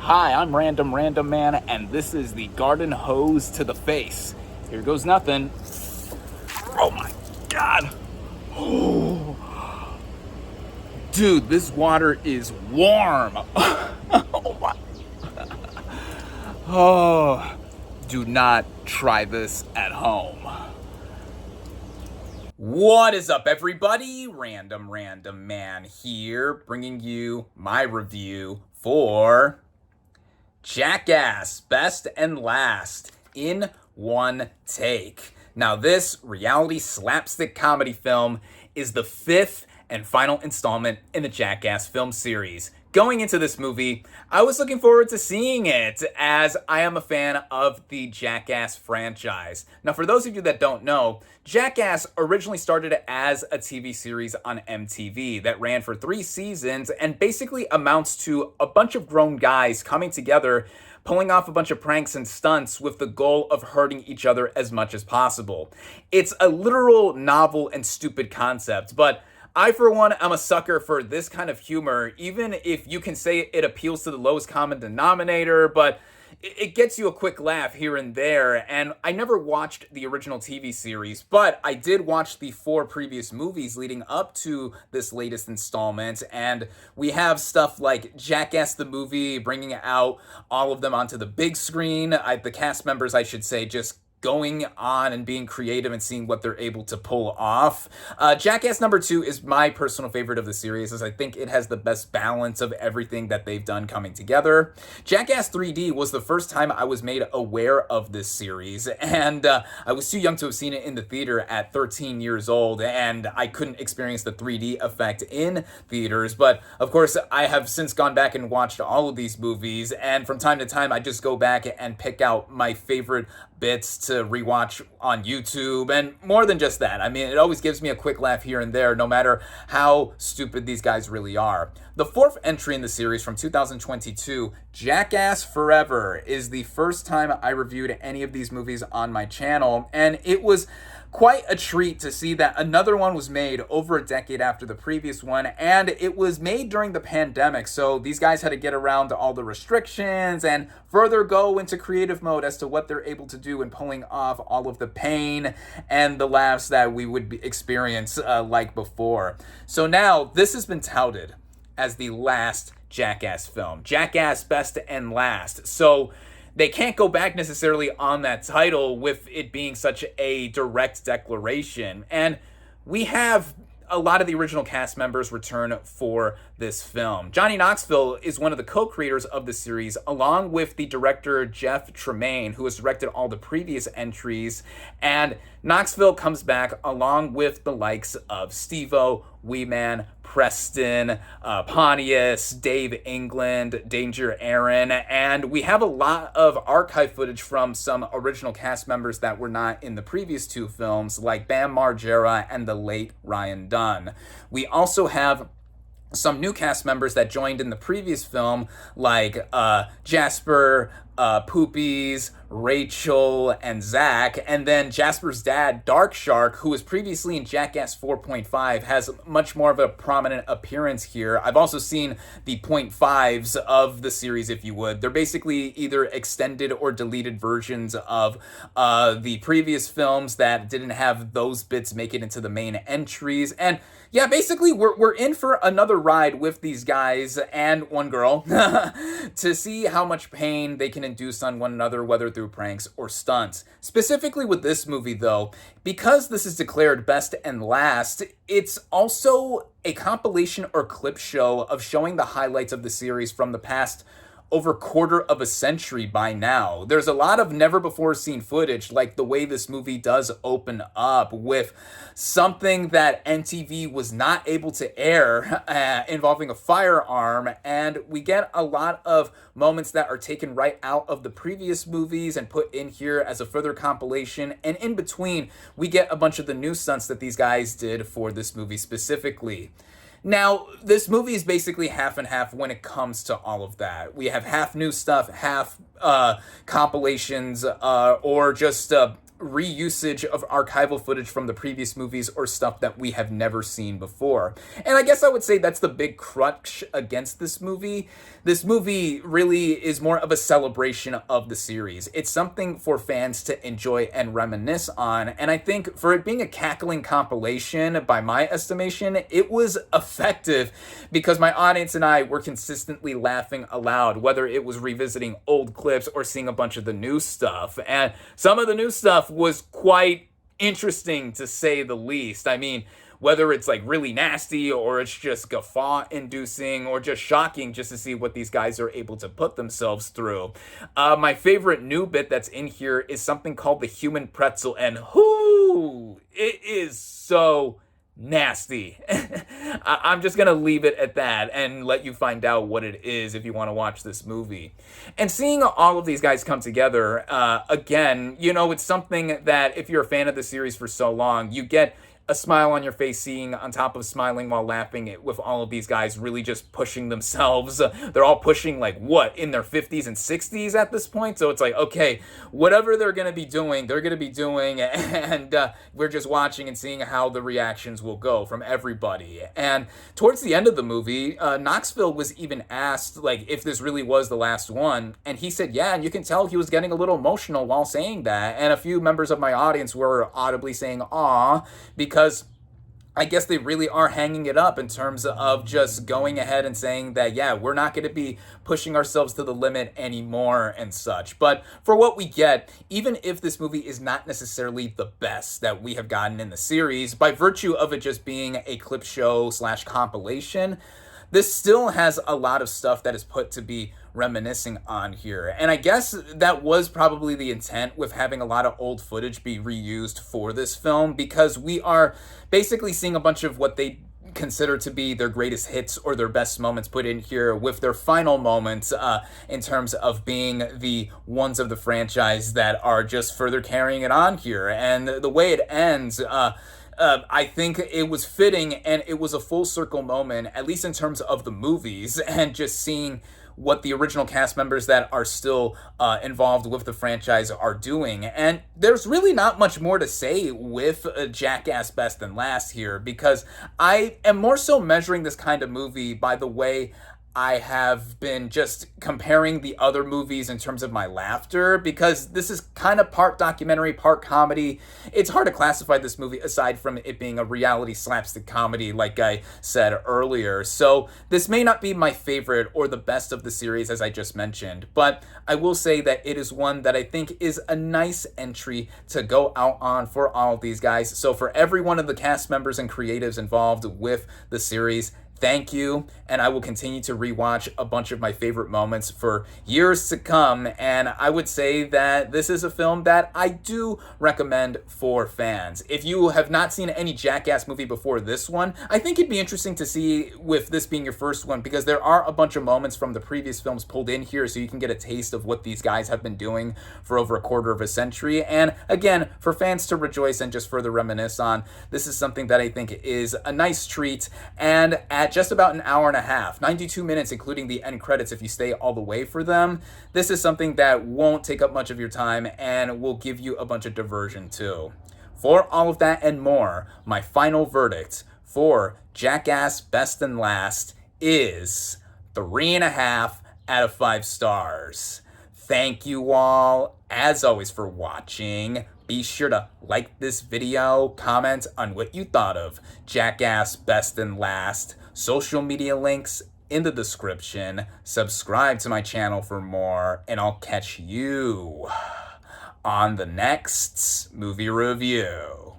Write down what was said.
Hi, I'm Random Random Man, and this is the garden hose to the face. Here goes nothing. Oh my god. Oh. Dude, this water is warm. Oh my. Oh. Do not try this at home. What is up, everybody? Random Random Man here, bringing you my review for Jackass Best and Last in one take. Now, this reality slapstick comedy film is the fifth and final installment in the Jackass film series. Going into this movie, I was looking forward to seeing it, as I am a fan of the Jackass franchise. Now, for those of you that don't know, Jackass originally started as a TV series on MTV that ran for 3 seasons and basically amounts to a bunch of grown guys coming together, pulling off a bunch of pranks and stunts with the goal of hurting each other as much as possible. It's a literal novel and stupid concept, but I, for one, am a sucker for this kind of humor, even if you can say it appeals to the lowest common denominator, but it gets you a quick laugh here and there. And I never watched the original TV series, but I did watch the 4 previous movies leading up to this latest installment. And we have stuff like Jackass the movie, bringing out all of them onto the big screen. The cast members, I should say, just going on and being creative and seeing what they're able to pull off. Jackass number 2 is my personal favorite of the series, as I think it has the best balance of everything that they've done coming together. Jackass 3D was the first time I was made aware of this series, and I was too young to have seen it in the theater at 13 years old, and I couldn't experience the 3D effect in theaters, but of course I have since gone back and watched all of these movies, and from time to time I just go back and pick out my favorite bits to rewatch on YouTube, and more than just that. I mean, it always gives me a quick laugh here and there, no matter how stupid these guys really are. The 4th entry in the series from 2022, Jackass Forever, is the first time I reviewed any of these movies on my channel, and it was quite a treat to see that another one was made over a decade after the previous one, and it was made during the pandemic, so these guys had to get around to all the restrictions and further go into creative mode as to what they're able to do in pulling off all of the pain and the laughs that we would experience like before. So now, this has been touted as the last Jackass film. Jackass Best and Last. So they can't go back necessarily on that title with it being such a direct declaration. And we have a lot of the original cast members return for this film. Johnny Knoxville is one of the co-creators of the series, along with the director Jeff Tremaine, who has directed all the previous entries. And Knoxville comes back along with the likes of Steve-O, Wee Man, Preston, Pontius, Dave England, Danger Aaron, and we have a lot of archive footage from some original cast members that were not in the previous 2 films, like Bam Margera and the late Ryan Dunn. We also have some new cast members that joined in the previous film, like Jasper, Poopies, Rachel, and Zach. And then Jasper's dad, Dark Shark, who was previously in Jackass 4.5, has much more of a prominent appearance here. I've also seen the 0.5s of the series, if you would. They're basically either extended or deleted versions of the previous films that didn't have those bits make it into the main entries. And yeah, basically, we're in for another ride with these guys and one girl to see how much pain they can induce on one another, whether through pranks or stunts. Specifically with this movie, though, because this is declared best and last, it's also a compilation or clip show of showing the highlights of the series from the past over quarter of a century by now. There's a lot of never before seen footage, like the way this movie does open up with something that MTV was not able to air involving a firearm, and we get a lot of moments that are taken right out of the previous movies and put in here as a further compilation, and in between we get a bunch of the new stunts that these guys did for this movie specifically. Now, this movie is basically half and half when it comes to all of that. We have half new stuff, half compilations, or just reusage of archival footage from the previous movies or stuff that we have never seen before. And I guess I would say that's the big crutch against this movie. This movie really is more of a celebration of the series. It's something for fans to enjoy and reminisce on. And I think for it being a cackling compilation, by my estimation, it was effective because my audience and I were consistently laughing aloud, whether it was revisiting old clips or seeing a bunch of the new stuff. And some of the new stuff was quite interesting, to say the least. I mean, whether it's like really nasty or it's just guffaw inducing or just shocking just to see what these guys are able to put themselves through. My favorite new bit that's in here is something called the human pretzel, and whoo, it is so nasty. I'm just gonna leave it at that and let you find out what it is if you want to watch this movie. And seeing all of these guys come together, again, you know, it's something that if you're a fan of the series for so long, you get a smile on your face seeing on top of smiling while laughing with all of these guys really just pushing themselves. They're all pushing like what, in their 50s and 60s at this point? So it's like, okay, whatever they're going to be doing, they're going to be doing, and we're just watching and seeing how the reactions will go from everybody. And towards the end of the movie, Knoxville was even asked like if this really was the last one, and he said yeah, and you can tell he was getting a little emotional while saying that, and a few members of my audience were audibly saying "aw," because I guess they really are hanging it up in terms of just going ahead and saying that, yeah, we're not going to be pushing ourselves to the limit anymore and such. But for what we get, even if this movie is not necessarily the best that we have gotten in the series, by virtue of it just being a clip show / compilation, this still has a lot of stuff that is put to be reminiscing on here. And I guess that was probably the intent with having a lot of old footage be reused for this film, because we are basically seeing a bunch of what they consider to be their greatest hits or their best moments put in here, with their final moments in terms of being the ones of the franchise that are just further carrying it on here. And the way it ends, I think it was fitting, and it was a full circle moment, at least in terms of the movies, and just seeing what the original cast members that are still involved with the franchise are doing. And there's really not much more to say with Jackass Best and Last here, because I am more so measuring this kind of movie by the way I have been just comparing the other movies in terms of my laughter, because this is kind of part documentary, part comedy. It's hard to classify this movie aside from it being a reality slapstick comedy, like I said earlier. So this may not be my favorite or the best of the series, as I just mentioned, but I will say that it is one that I think is a nice entry to go out on for all of these guys. So for every one of the cast members and creatives involved with the series, thank you, and I will continue to rewatch a bunch of my favorite moments for years to come, and I would say that this is a film that I do recommend for fans. If you have not seen any Jackass movie before this one, I think it'd be interesting to see with this being your first one, because there are a bunch of moments from the previous films pulled in here so you can get a taste of what these guys have been doing for over a quarter of a century, and again, for fans to rejoice and just further reminisce on, this is something that I think is a nice treat. And at just about an hour and a half, 92 minutes including the end credits if you stay all the way for them, this is something that won't take up much of your time and will give you a bunch of diversion too. For all of that and more, my final verdict for Jackass Best and Last is 3.5 out of 5 stars. Thank you all, as always, for watching. Be sure to like this video, comment on what you thought of Jackass Best and Last. Social media links in the description. Subscribe to my channel for more, and I'll catch you on the next movie review.